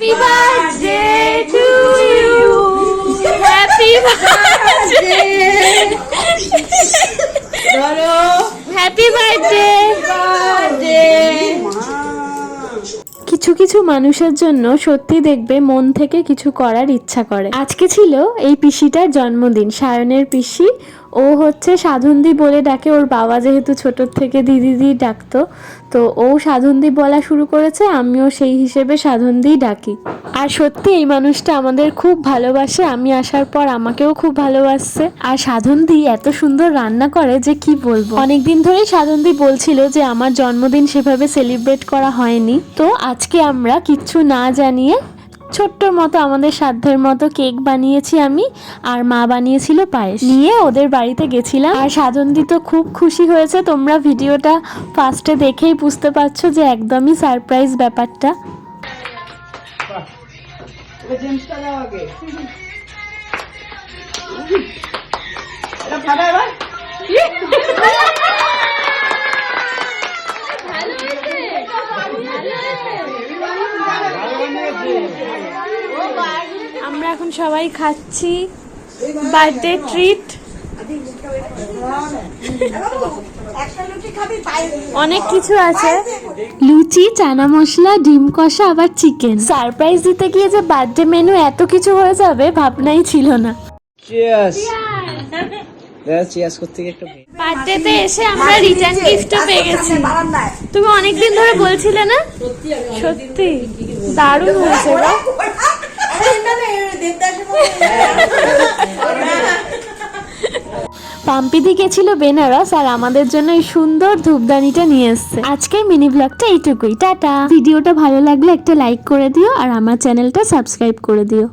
Happy birthday to you. Happy birthday. Happy birthday. কিছু কিছু মানুষের জন্য সত্যি দেখবে মন থেকে কিছু করার ইচ্ছা করে। আজকে ছিল এই পিসিটার জন্মদিন, সায়নের পিসি। ও হচ্ছে সাধনদি বলে ডাকে, ওর বাবা যেহেতু ছোট থেকে দিদি ডাকতো, তো ও সাধনদি বলা শুরু করেছে, আমিও সেই হিসেবে সাধনদি ডাকি। আর সত্যি এই মানুষটা আমাদের খুব ভালোবাসে, আমি আসার পর আমাকেও খুব ভালোবাসছে। আর সাধনদি এত সুন্দর রান্না করে যে কি বলবো। অনেকদিন ধরেই সাধনদি বলছিল যে আমার জন্মদিন সেভাবে সেলিব্রেট করা হয়নি, তো আজকে আমরা কিচ্ছু না জানিয়ে ছোট্ট মতো আমাদের সাধ্যের মতো কেক বানিয়েছি আমি, আর মা বানিয়েছিল পায়েস, নিয়ে ওদের বাড়িতে গেছিলাম। আর সাধনদি তো খুব খুশি হয়েছে, তোমরা ভিডিওটা ফার্স্টে দেখেই বুঝতে পারছো যে একদমই সারপ্রাইজ ব্যাপারটা। আমরা এখন সবাই খাচ্ছি বার্থডে ট্রিট। অনেক কিছু আছে, লুচি, চানা মশলা, ডিম কষা, আবার চিকেন। সারপ্রাইজ দিতে গিয়ে যে বার্থডে মেনু এত কিছু হয়ে যাবে ভাবনাই ছিল না। বার্থডেতে এসে আমরা রিটার্ন গিফটও পেয়ে গেছি। তুমি অনেকদিন ধরে বলছিলে না? সত্যি দারুণ হয়েছে। পাম্পিদি গেছিল বেনারস, আর আমাদের জন্য এই সুন্দর ধূপদানিটা নিয়ে এসছে। আজকের মিনি ব্লগটা এইটুকুই, টাটা। ভিডিওটা ভালো লাগলে একটা লাইক করে দিও, আর আমার চ্যানেলটা সাবস্ক্রাইব করে দিও।